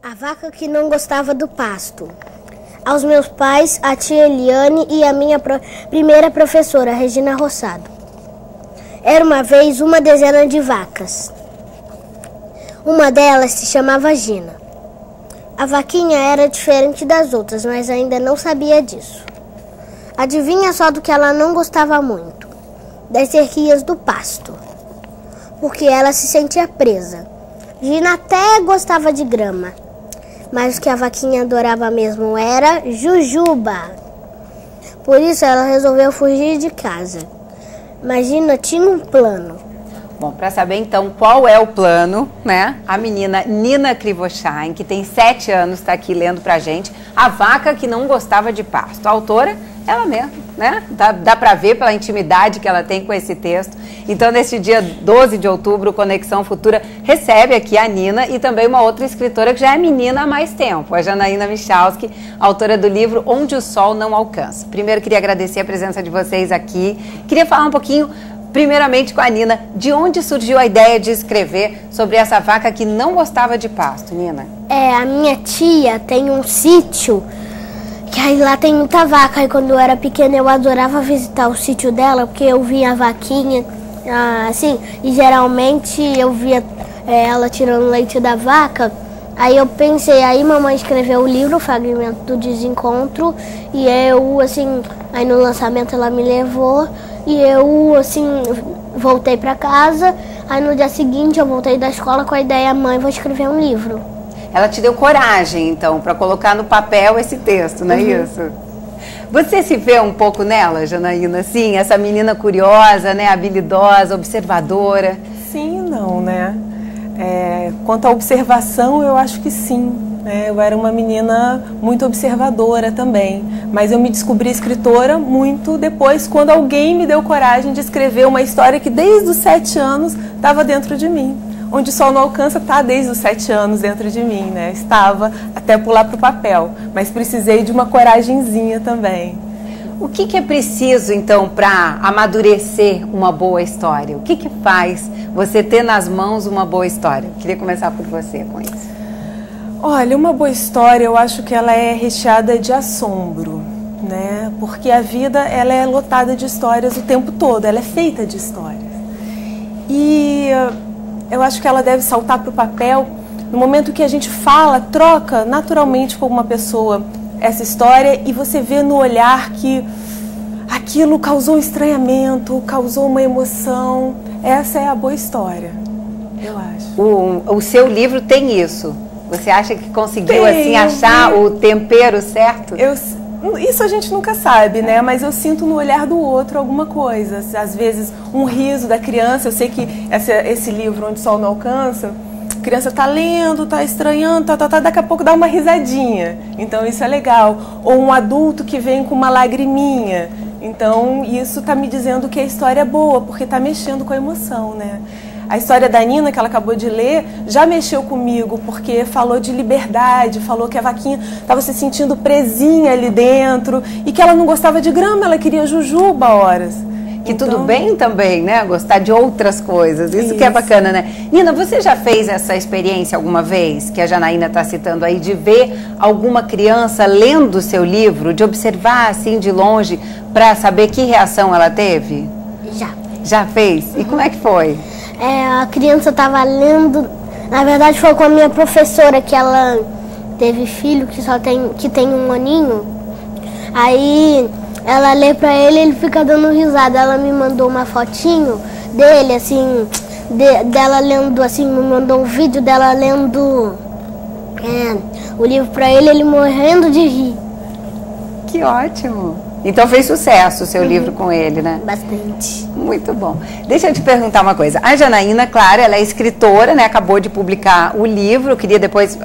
A vaca que não gostava do pasto. Aos meus pais, a tia Eliane e a minha primeira professora, Regina Roçado. Era uma vez uma dezena de vacas. Uma delas se chamava Gina. A vaquinha era diferente das outras, mas ainda não sabia disso. Adivinha só do que ela não gostava muito? Das cerquinhas do pasto, porque ela se sentia presa. Gina até gostava de grama, mas o que a vaquinha adorava mesmo era jujuba. Por isso ela resolveu fugir de casa. Mas Gina tinha um plano. Bom, para saber então qual é o plano, né? A menina Nina Krivoshine, que tem 7 anos, está aqui lendo pra gente A Vaca que Não Gostava de Pasto. A autora, ela mesma, né? Dá para ver pela intimidade que ela tem com esse texto. Então, neste dia 12 de outubro, o Conexão Futura recebe aqui a Nina e também uma outra escritora que já é menina há mais tempo, a Janaína Michalski, autora do livro Onde o Sol Não Alcança. Primeiro, queria agradecer a presença de vocês aqui. Queria falar um pouquinho, primeiramente com a Nina, de onde surgiu a ideia de escrever sobre essa vaca que não gostava de pasto, Nina? A minha tia tem um sítio, que aí lá tem muita vaca. E quando eu era pequena eu adorava visitar o sítio dela, porque eu via a vaquinha, assim, e geralmente eu via ela tirando leite da vaca. Aí eu pensei, aí mamãe escreveu o livro, o Fragmento do Desencontro, e eu, assim, aí no lançamento ela me levou, e eu, assim, voltei pra casa. Aí no dia seguinte eu voltei da escola com a ideia, mãe, vou escrever um livro. Ela te deu coragem, então, para colocar no papel esse texto, não é isso? Você se vê um pouco nela, Janaína? Sim, essa menina curiosa, né, habilidosa, observadora. Sim e não, né? Quanto à observação, eu acho que sim. Eu era uma menina muito observadora também, mas eu me descobri escritora muito depois, quando alguém me deu coragem de escrever uma história que desde os 7 anos estava dentro de mim. Onde o Sol Não Alcança está desde os 7 anos dentro de mim, né? Estava até pular para o papel, mas precisei de uma coragenzinha também. O que é preciso, então, para amadurecer uma boa história? O que faz você ter nas mãos uma boa história? Queria começar por você com isso. Olha, uma boa história, eu acho que ela é recheada de assombro, né? Porque a vida, ela é lotada de histórias o tempo todo, ela é feita de histórias. E eu acho que ela deve saltar para o papel no momento que a gente fala, troca naturalmente com uma pessoa essa história e você vê no olhar que aquilo causou um estranhamento, causou uma emoção. Essa é a boa história, eu acho. O seu livro tem isso? Você acha que conseguiu assim achar o tempero certo? Isso a gente nunca sabe, né? Mas eu sinto no olhar do outro alguma coisa. Às vezes um riso da criança. Eu sei que esse livro, Onde o Sol Não Alcança, a criança está lendo, está estranhando, daqui a pouco dá uma risadinha. Então isso é legal. Ou um adulto que vem com uma lagriminha. Então isso está me dizendo que a história é boa, porque está mexendo com a emoção, né? A história da Nina, que ela acabou de ler, já mexeu comigo, porque falou de liberdade, falou que a vaquinha estava se sentindo presinha ali dentro e que ela não gostava de grama, ela queria jujuba horas. Que então, tudo bem também, né? Gostar de outras coisas, isso que é bacana, né? Nina, você já fez essa experiência alguma vez, que a Janaína está citando aí, de ver alguma criança lendo o seu livro, de observar assim de longe para saber que reação ela teve? Já. Já fez? E como é que foi? A criança estava lendo, na verdade foi com a minha professora, que ela teve filho que tem 1 aninho. Aí ela lê pra ele e ele fica dando risada. Ela me mandou uma fotinho dele, assim, dela lendo, assim, me mandou um vídeo dela lendo o livro pra ele morrendo de rir. Que ótimo! Então fez sucesso o seu livro com ele, né? Bastante. Muito bom. Deixa eu te perguntar uma coisa. A Janaína, claro, ela é escritora, né? Acabou de publicar o livro. Eu queria depois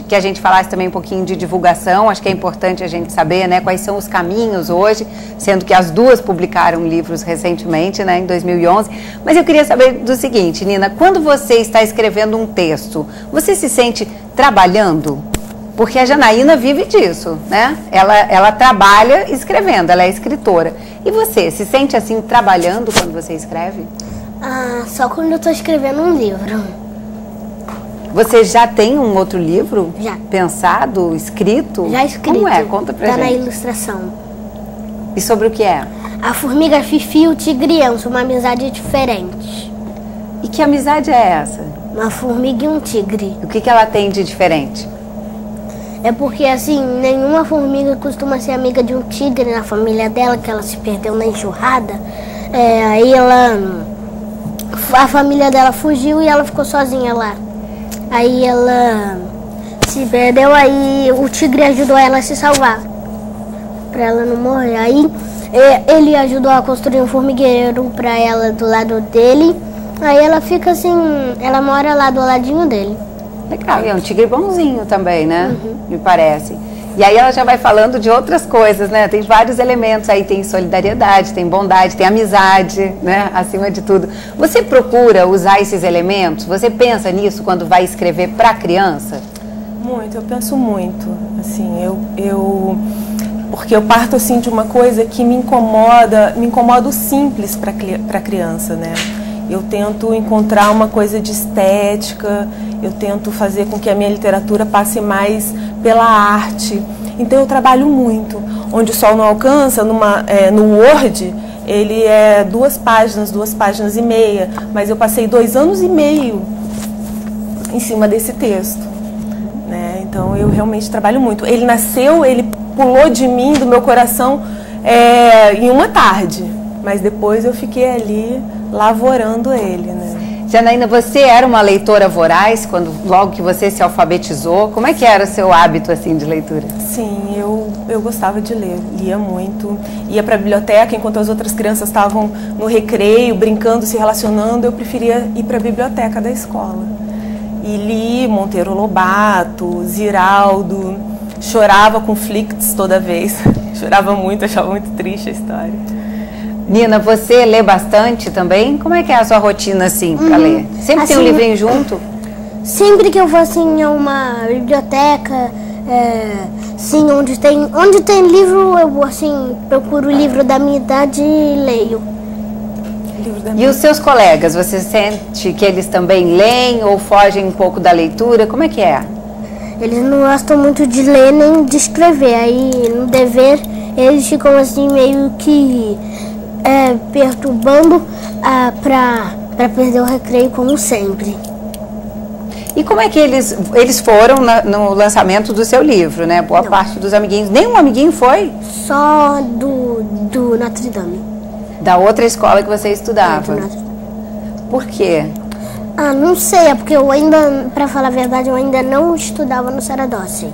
que a gente falasse também um pouquinho de divulgação. Acho que é importante a gente saber, né? Quais são os caminhos hoje, sendo que as duas publicaram livros recentemente, né? Em 2011. Mas eu queria saber do seguinte, Nina. Quando você está escrevendo um texto, você se sente trabalhando? Porque a Janaína vive disso, né? Ela trabalha escrevendo, ela é escritora. E você, se sente assim trabalhando quando você escreve? Só quando eu estou escrevendo um livro. Você já tem um outro livro? Já. Pensado, escrito? Já escrito. Como é? Conta pra gente. Tá na ilustração. E sobre o que é? A formiga Fifi e o tigre Anso, uma amizade diferente. E que amizade é essa? Uma formiga e um tigre. O que ela tem de diferente? É porque, assim, nenhuma formiga costuma ser amiga de um tigre na família dela, que ela se perdeu na enxurrada. Aí a família dela fugiu e ela ficou sozinha lá. Aí ela se perdeu, aí o tigre ajudou ela a se salvar, pra ela não morrer. Aí ele ajudou a construir um formigueiro pra ela do lado dele. Aí ela fica assim, ela mora lá do ladinho dele. Legal, e é um tigre bonzinho também, né? Uhum. Me parece. E aí ela já vai falando de outras coisas, né? Tem vários elementos aí, tem solidariedade, tem bondade, tem amizade, né? Acima de tudo. Você procura usar esses elementos? Você pensa nisso quando vai escrever para criança? Muito, eu penso muito. Assim, porque eu parto assim de uma coisa que me incomoda o simples para criança, né? Eu tento encontrar uma coisa de estética, eu tento fazer com que a minha literatura passe mais pela arte. Então eu trabalho muito. Onde o Sol Não Alcança, no Word, ele é 2 páginas e meia. Mas eu passei 2 anos e meio em cima desse texto, né? Então eu realmente trabalho muito. Ele nasceu, ele pulou de mim, do meu coração, em uma tarde. Mas depois eu fiquei ali lavorando ele, né? Janaína, você era uma leitora voraz logo que você se alfabetizou? Como é que era o seu hábito assim de leitura? Sim, eu gostava de ler, lia muito. Ia para a biblioteca enquanto as outras crianças estavam no recreio, brincando, se relacionando. Eu preferia ir para a biblioteca da escola. E li Monteiro Lobato, Ziraldo, chorava com Flicts toda vez. Chorava muito, achava muito triste a história. Nina, você lê bastante também? Como é que é a sua rotina, assim, para ler? Sempre assim, tem um livrinho junto? Sempre que eu vou, assim, a uma biblioteca, sim, onde tem livro, eu, assim, procuro o livro da minha idade e leio. E os seus colegas, você sente que eles também leem ou fogem um pouco da leitura? Como é que é? Eles não gostam muito de ler nem de escrever, aí no dever eles ficam, assim, meio que... perturbando para perder o recreio, como sempre. E como é que eles foram no lançamento do seu livro, né? Boa parte dos amiguinhos. Nenhum amiguinho foi? Só do Notre Dame. Da outra escola que você estudava? Por quê? Não sei, é porque eu ainda, para falar a verdade, eu ainda não estudava no Saradoce.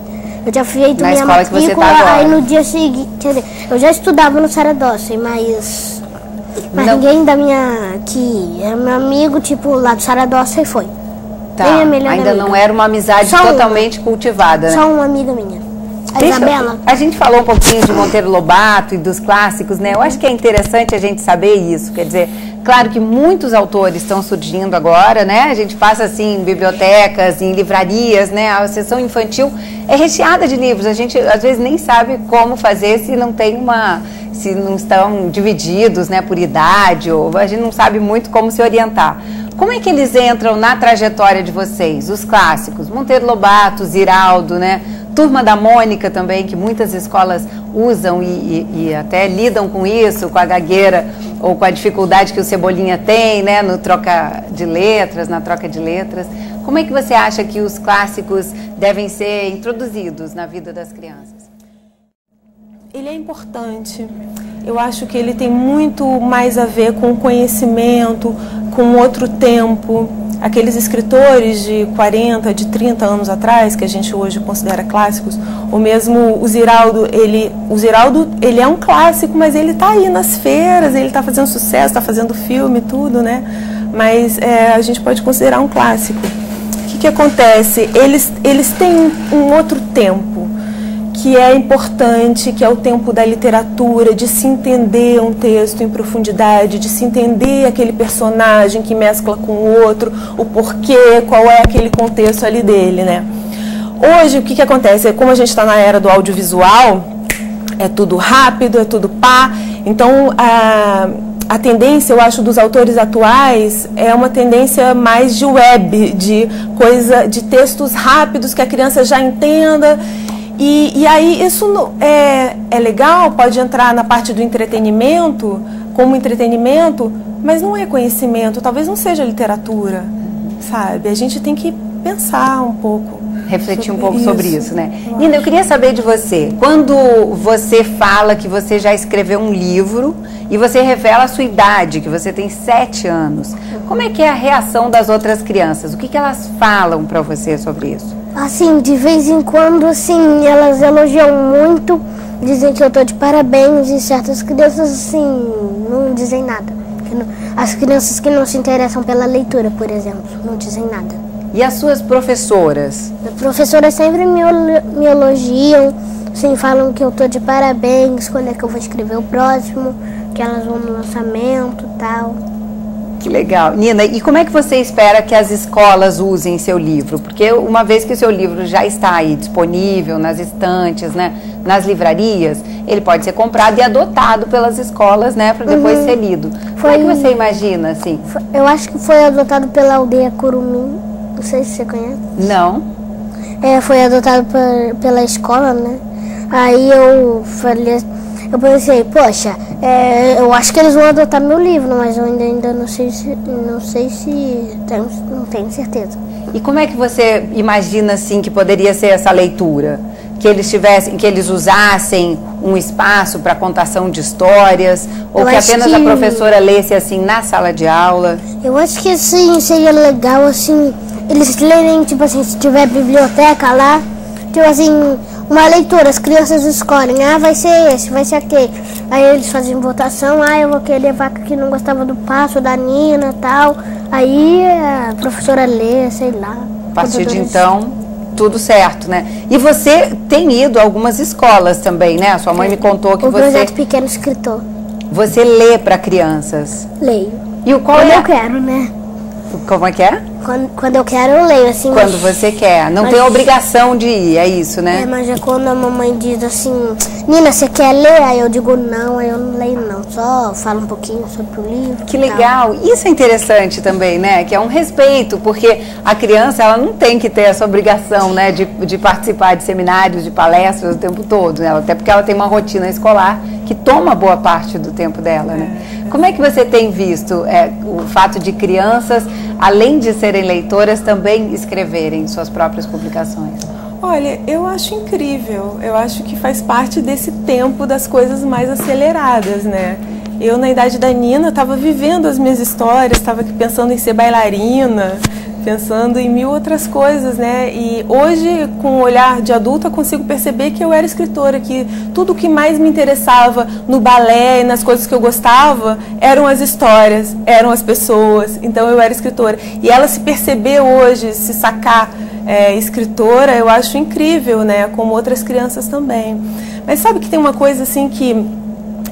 Eu já fui feito minha matrícula, aí no dia seguinte, quer dizer, eu já estudava no Saradoce, mas ninguém que era meu amigo, tipo, lá do Saradoce, foi. Tá, ainda amiga. Não era uma amizade totalmente cultivada, né? Só uma amiga minha, Isabela. A gente falou um pouquinho de Monteiro Lobato e dos clássicos, né? Eu acho que é interessante a gente saber isso, quer dizer, claro que muitos autores estão surgindo agora, né? A gente passa assim em bibliotecas, em livrarias, né? A seção infantil é recheada de livros. A gente às vezes nem sabe como fazer se não estão divididos, né, por idade, ou a gente não sabe muito como se orientar. Como é que eles entram na trajetória de vocês? Os clássicos, Monteiro Lobato, Ziraldo, né? Turma da Mônica também, que muitas escolas usam e até lidam com isso, com a gagueira ou com a dificuldade que o Cebolinha tem, né, na troca de letras. Como é que você acha que os clássicos devem ser introduzidos na vida das crianças? Ele é importante. Eu acho que ele tem muito mais a ver com o conhecimento, com outro tempo. Aqueles escritores de 40, de 30 anos atrás, que a gente hoje considera clássicos, ou mesmo o Ziraldo, ele é um clássico, mas ele está aí nas feiras, ele está fazendo sucesso, está fazendo filme, tudo, né? Mas a gente pode considerar um clássico. O que acontece? Eles têm um outro tempo, que é importante, que é o tempo da literatura, de se entender um texto em profundidade, de se entender aquele personagem que mescla com o outro, o porquê, qual é aquele contexto ali dele, né? Hoje, o que acontece? Como a gente está na era do audiovisual, é tudo rápido, é tudo pá, então a tendência, eu acho, dos autores atuais é uma tendência mais de web, de textos rápidos que a criança já entenda. E aí isso é legal, pode entrar na parte do entretenimento, como entretenimento, mas não é conhecimento, talvez não seja literatura, sabe? A gente tem que pensar um pouco. Refletir um pouco sobre isso, né? Nina, eu queria saber de você, quando você fala que você já escreveu um livro e você revela a sua idade, que você tem 7 anos, como é que é a reação das outras crianças? O que elas falam para você sobre isso? Assim, de vez em quando, assim, elas elogiam muito, dizem que eu tô de parabéns, e certas crianças, assim, não dizem nada. As crianças que não se interessam pela leitura, por exemplo, não dizem nada. E as suas professoras? As professoras sempre me elogiam, assim, falam que eu tô de parabéns, quando é que eu vou escrever o próximo, que elas vão no lançamento e tal. Que legal. Nina, e como é que você espera que as escolas usem seu livro? Porque uma vez que o seu livro já está aí disponível nas estantes, né, nas livrarias, ele pode ser comprado e adotado pelas escolas, né, para depois ser lido. Como é que você imagina, assim? Eu acho que foi adotado pela aldeia Curumim, não sei se você conhece. Não. Foi adotado pela escola, né? Aí eu pensei, poxa, eu acho que eles vão adotar meu livro, mas eu ainda não sei se não tenho certeza. E como é que você imagina, assim, que poderia ser essa leitura? Que eles usassem um espaço para contação de histórias, ou que apenas a professora lesse, assim, na sala de aula? Eu acho que, assim, seria legal, assim, eles lerem, tipo assim, se tiver biblioteca lá, tipo assim, uma leitura, as crianças escolhem, vai ser esse, vai ser aquele. Aí eles fazem votação, eu vou querer Vaca que não gostava do passo, da Nina e tal. Aí a professora lê, sei lá. A partir de então, tudo certo, né? E você tem ido a algumas escolas também, né? A sua mãe me contou que o Projeto Pequeno Escritor. Você lê para crianças? Leio. E quando eu quero, né? Como é que é? Quando eu quero, eu leio, assim. Quando você quer. Não tem obrigação de ir, é isso, né? Mas é quando a mamãe diz assim, Nina, você quer ler? Aí eu digo não, aí eu não leio não. Só falo um pouquinho sobre o livro. Que legal. Isso é interessante também, né? Que é um respeito, porque a criança, ela não tem que ter essa obrigação, né? De participar de seminários, de palestras o tempo todo, né? Até porque ela tem uma rotina escolar que toma boa parte do tempo dela, né? Como é que você tem visto o fato de crianças, além de serem leitoras, também escreverem suas próprias publicações? Olha, eu acho incrível. Eu acho que faz parte desse tempo das coisas mais aceleradas, né? Eu, na idade da Nina, estava vivendo as minhas histórias, estava aqui pensando em ser bailarina, pensando em mil outras coisas, né? E hoje, com o olhar de adulta, eu consigo perceber que eu era escritora, que tudo que mais me interessava no balé e nas coisas que eu gostava eram as histórias, eram as pessoas. Então eu era escritora. E ela se perceber hoje, se sacar escritora, eu acho incrível, né? Como outras crianças também. Mas sabe que tem uma coisa assim que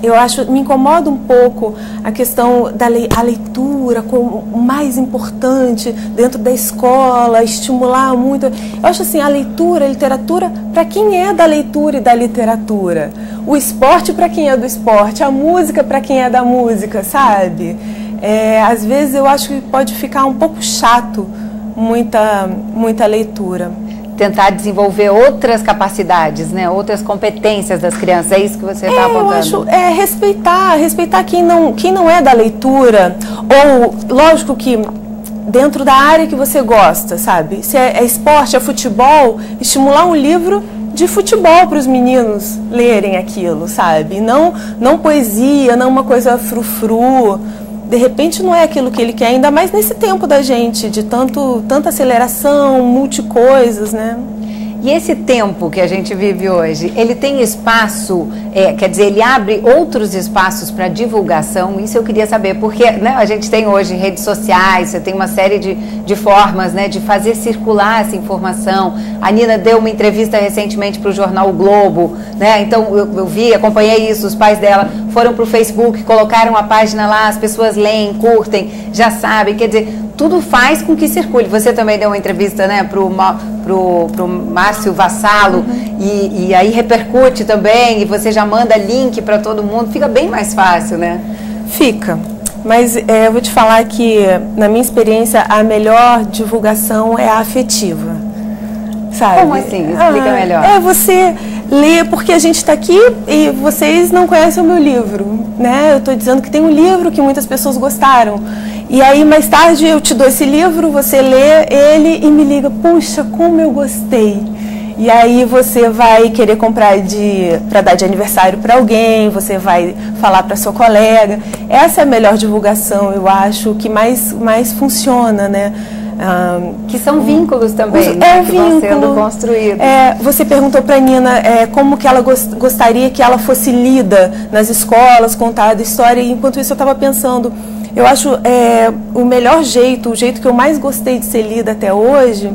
eu acho, me incomoda um pouco a questão da leitura como o mais importante dentro da escola, estimular muito. Eu acho assim, a leitura, a literatura, para quem é da leitura e da literatura. O esporte para quem é do esporte, a música para quem é da música, sabe? Às vezes eu acho que pode ficar um pouco chato muita leitura. Tentar desenvolver outras capacidades, né? Outras competências das crianças, é isso que você está apontando? Eu acho, respeitar quem não é da leitura, ou, lógico que dentro da área que você gosta, sabe? Se é esporte, é futebol, estimular um livro de futebol para os meninos lerem aquilo, sabe? Não poesia, não uma coisa frufru. De repente não é aquilo que ele quer, ainda mais nesse tempo da gente, de tanta aceleração, multicoisas, né? E esse tempo que a gente vive hoje, ele tem espaço, quer dizer, ele abre outros espaços para divulgação? Isso eu queria saber, porque, né, a gente tem hoje redes sociais, você tem uma série de formas, né, de fazer circular essa informação. A Nina deu uma entrevista recentemente para o jornal o Globo, né, então eu acompanhei isso, os pais dela foram para o Facebook, colocaram a página lá, as pessoas leem, curtem, já sabem, quer dizer, tudo faz com que circule. Você também deu uma entrevista, né, pro Márcio Vassalo, e aí repercute também, e você já manda link para todo mundo, fica bem mais fácil, né? Fica. Mas eu vou te falar que, na minha experiência, a melhor divulgação é a afetiva, sabe? Como assim? Explica melhor. É você ler, porque a gente está aqui e vocês não conhecem o meu livro, né? Eu estou dizendo que tem um livro que muitas pessoas gostaram. E aí, mais tarde, eu te dou esse livro, você lê ele e me liga, puxa, como eu gostei. E aí você vai querer comprar para dar de aniversário para alguém, você vai falar para sua colega. Essa é a melhor divulgação, eu acho, que mais funciona, né? Que são vínculos também, né? Que vão sendo construídos. Você perguntou para a Nina como que ela gostaria que ela fosse lida nas escolas, contada história, e enquanto isso eu estava pensando, eu acho o melhor jeito, o jeito que eu mais gostei de ser lida até hoje,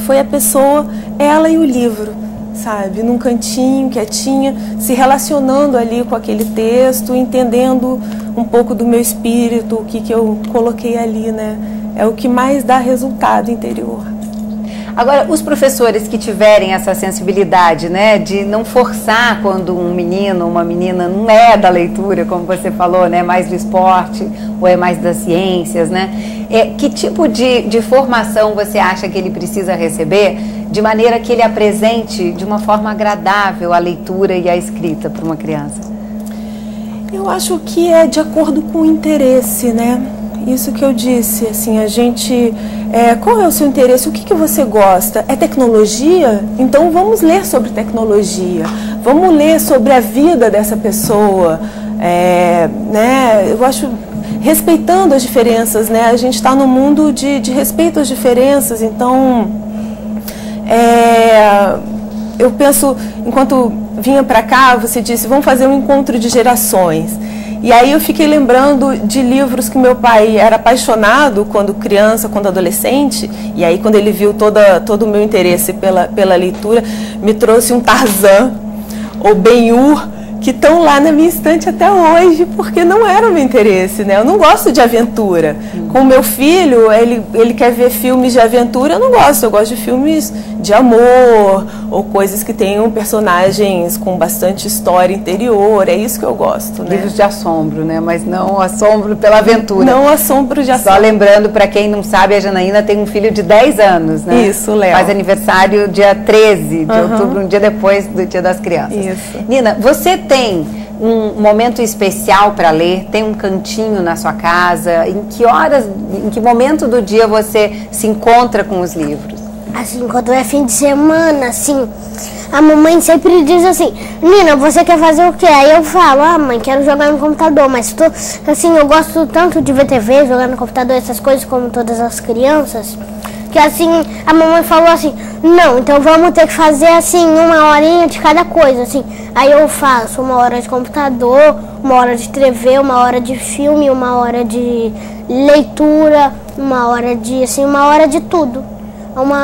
foi a pessoa, ela e o livro, sabe? Num cantinho, quietinha, se relacionando ali com aquele texto, entendendo um pouco do meu espírito, o que eu coloquei ali, né? É o que mais dá resultado interior. Agora, os professores que tiverem essa sensibilidade, né, de não forçar quando um menino ou uma menina não é da leitura, como você falou, né, mais do esporte ou é mais das ciências, né, que tipo de formação você acha que ele precisa receber de maneira que ele apresente de uma forma agradável a leitura e a escrita para uma criança? Eu acho que é de acordo com o interesse, né? Isso que eu disse, assim, a gente... qual é o seu interesse? O que você gosta? É tecnologia? Então vamos ler sobre tecnologia. Vamos ler sobre a vida dessa pessoa. Né? Eu acho... Respeitando as diferenças, né? A gente está num mundo de respeito às diferenças, então... eu penso, enquanto vinha para cá, você disse, vamos fazer um encontro de gerações. E aí eu fiquei lembrando de livros que meu pai era apaixonado quando criança, quando adolescente, e aí quando ele viu todo o meu interesse pela leitura, me trouxe um Tarzan, ou Ben-Hur, que estão lá na minha estante até hoje, porque não era o meu interesse, né? Eu não gosto de aventura. Com o meu filho, ele quer ver filmes de aventura, eu não gosto. Eu gosto de filmes de amor, ou coisas que tenham personagens com bastante história interior, é isso que eu gosto, né? Livros de assombro, né? Mas não assombro pela aventura. Não assombro de assombro. Só lembrando, para quem não sabe, a Janaína tem um filho de 10 anos, né? Isso, Léo. Faz aniversário dia 13 de outubro, um dia depois do Dia das Crianças. Isso. Nina, você tem um momento especial para ler? Tem um cantinho na sua casa? Em que horas, em que momento do dia você se encontra com os livros? Assim, quando é fim de semana, assim, a mamãe sempre diz assim, Nina, você quer fazer o quê? Aí eu falo, mãe, quero jogar no computador, mas assim, eu gosto tanto de ver TV, jogar no computador, essas coisas, como todas as crianças, que assim, a mamãe falou assim, não, então vamos ter que fazer assim, 1 horinha de cada coisa, assim. Aí eu faço 1 hora de computador, 1 hora de TV, 1 hora de filme, 1 hora de leitura, 1 hora de, assim, 1 hora de tudo.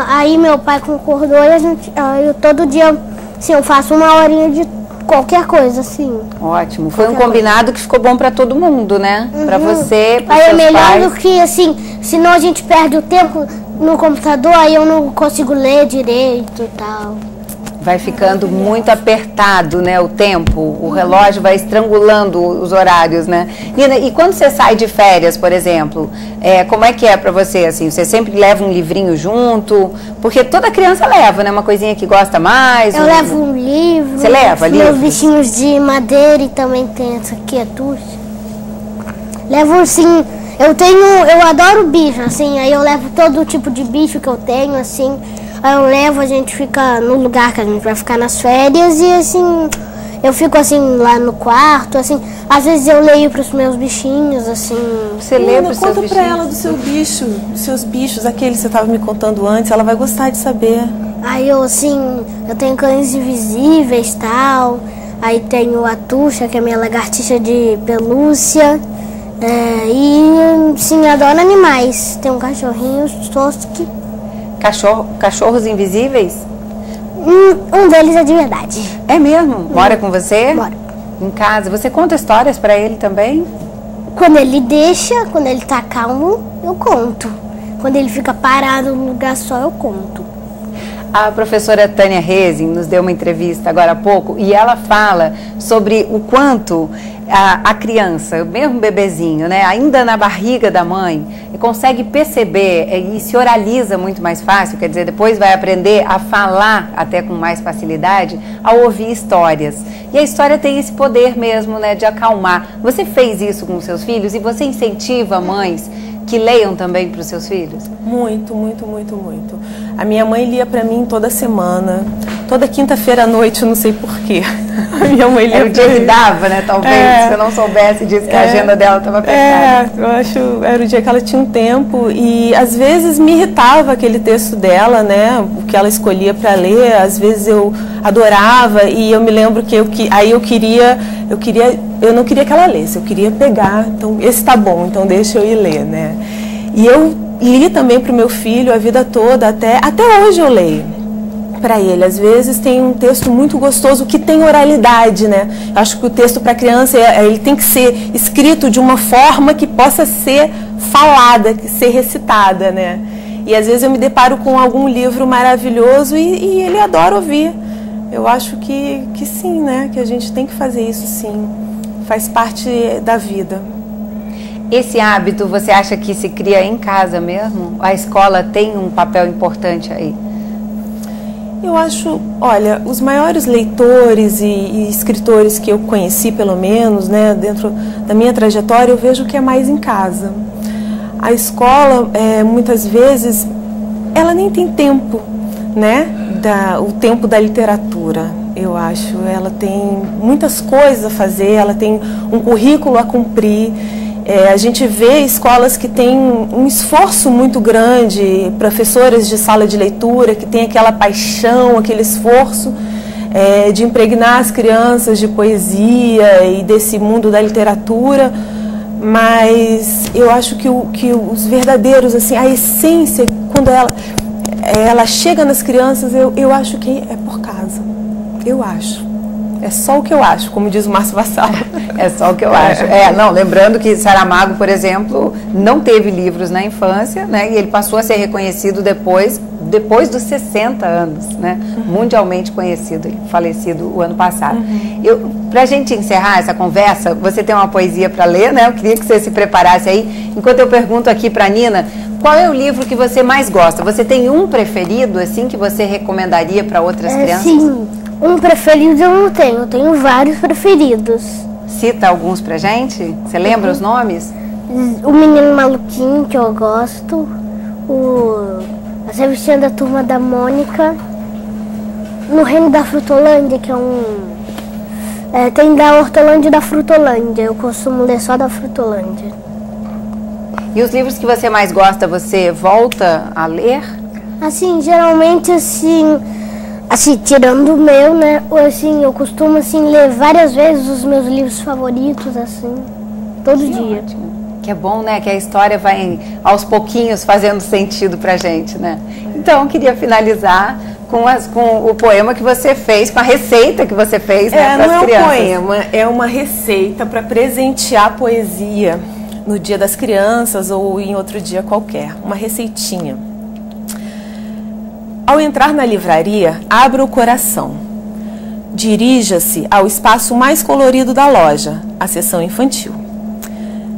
Aí meu pai concordou e eu todo dia, assim, eu faço 1 horinha de qualquer coisa, assim. Ótimo. Foi um combinado que ficou bom para todo mundo, né? Para você, para seus pais. Aí é melhor do que, assim, senão a gente perde o tempo no computador, aí eu não consigo ler direito e tal. Vai ficando muito apertado, né, o tempo, o relógio vai estrangulando os horários, né? Nina, e quando você sai de férias, por exemplo, como é que é pra você, assim? Você sempre leva um livrinho junto? Porque toda criança leva, né, uma coisinha que gosta mais. Eu levo um livro. Você leva livros? Meus bichinhos de madeira e também tem essa aqui, a tuxa. Levo, sim. Eu adoro bicho, assim, aí eu levo todo tipo de bicho que eu tenho, assim. Aí eu levo, a gente fica no lugar que a gente vai ficar nas férias e assim, eu fico assim lá no quarto, assim, às vezes eu leio para os meus bichinhos, assim. Você lê para os seus bichinhos? Conta para ela do seu bicho, dos seus bichos, aquele que você estava me contando antes, ela vai gostar de saber. Aí eu tenho cães invisíveis e tal, aí tenho a Tuxa, que é a minha lagartixa de pelúcia, e sim, adoro animais, tem um cachorrinho, Toski. Cachorros invisíveis? Um deles é de verdade. É mesmo? Mora com você? Mora. Em casa. Você conta histórias pra ele também? Quando ele deixa, quando ele tá calmo, eu conto. Quando ele fica parado num lugar só, eu conto. A professora Tânia Rezin nos deu uma entrevista agora há pouco e ela fala sobre o quanto a criança, mesmo bebezinho, né, ainda na barriga da mãe, consegue perceber e se oraliza muito mais fácil, quer dizer, depois vai aprender a falar até com mais facilidade ao ouvir histórias. E a história tem esse poder mesmo, né, de acalmar. Você fez isso com os seus filhos e você incentiva mães que leiam também para os seus filhos? Muito, muito, muito, muito. A minha mãe lia para mim toda semana, toda quinta-feira à noite, eu não sei porquê. A minha mãe lia. Era o dia que dava, né? Talvez, se eu não soubesse disso, que a agenda dela estava apertada. Eu acho, era o dia que ela tinha um tempo e às vezes me irritava aquele texto dela, né? O que ela escolhia para ler, às vezes eu adorava e eu me lembro que eu não queria que ela lesse, eu queria pegar, então esse tá bom, então deixa eu ir ler, né? E eu li também para o meu filho a vida toda, até hoje eu leio para ele. Às vezes tem um texto muito gostoso que tem oralidade, né? Eu acho que o texto para criança ele tem que ser escrito de uma forma que possa ser falada, ser recitada, né? E às vezes eu me deparo com algum livro maravilhoso e ele adora ouvir. Eu acho que sim, né? Que a gente tem que fazer isso sim. Faz parte da vida. Esse hábito você acha que se cria em casa mesmo? A escola tem um papel importante aí? Eu acho, olha, os maiores leitores e escritores que eu conheci, pelo menos, né, dentro da minha trajetória, eu vejo que é mais em casa. A escola, muitas vezes, ela nem tem tempo, né, o tempo da literatura, eu acho. Ela tem muitas coisas a fazer, ela tem um currículo a cumprir. A gente vê escolas que têm um esforço muito grande, professores de sala de leitura que têm aquela paixão, aquele esforço de impregnar as crianças de poesia e desse mundo da literatura, mas eu acho que os verdadeiros, assim, a essência, quando ela chega nas crianças, eu acho que é por casa, eu acho. É só o que eu acho, como diz o Márcio Vassalo. É só o que eu acho. Não, lembrando que Saramago, por exemplo, não teve livros na infância, né? E ele passou a ser reconhecido depois dos 60 anos, né? Mundialmente conhecido, ele falecido o ano passado. Pra gente encerrar essa conversa, você tem uma poesia para ler, né? Eu queria que você se preparasse aí. Enquanto eu pergunto aqui para Nina, qual é o livro que você mais gosta? Você tem um preferido, assim, que você recomendaria para outras crianças? Sim. Um preferido eu não tenho, eu tenho vários preferidos. Cita alguns pra gente? Você lembra os nomes? O Menino Maluquinho, que eu gosto, As Revistinhas da Turma da Mônica, No Reino da Frutolândia, que é tem da Hortolândia e da Frutolândia, eu costumo ler só da Frutolândia. E os livros que você mais gosta, você volta a ler? Assim, geralmente assim, tirando o meu, né, assim, eu costumo, assim, ler várias vezes os meus livros favoritos, assim, todo dia. Ótimo. Que é bom, né, que a história vai, aos pouquinhos, fazendo sentido pra gente, né? Então, eu queria finalizar com o poema que você fez, com a receita que você fez, né, para as crianças. Não é um poema, é uma receita para presentear a poesia no Dia das Crianças ou em outro dia qualquer, uma receitinha. Ao entrar na livraria, abra o coração. Dirija-se ao espaço mais colorido da loja, a seção infantil.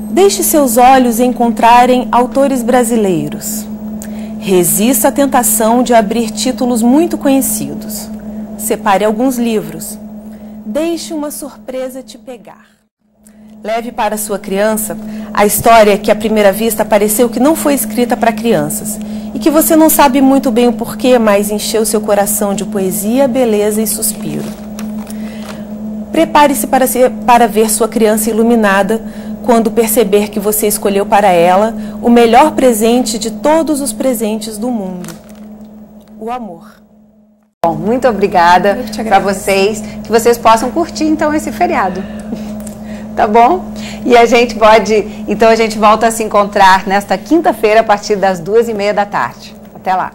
Deixe seus olhos encontrarem autores brasileiros. Resista à tentação de abrir títulos muito conhecidos. Separe alguns livros. Deixe uma surpresa te pegar. Leve para sua criança a história que à primeira vista pareceu que não foi escrita para crianças e que você não sabe muito bem o porquê, mas encheu seu coração de poesia, beleza e suspiro. Prepare-se para ver sua criança iluminada quando perceber que você escolheu para ela o melhor presente de todos os presentes do mundo, o amor. Bom, muito obrigada para vocês, que vocês possam curtir então esse feriado. Tá bom? E a gente volta a se encontrar nesta quinta-feira a partir das 2h30 da tarde. Até lá!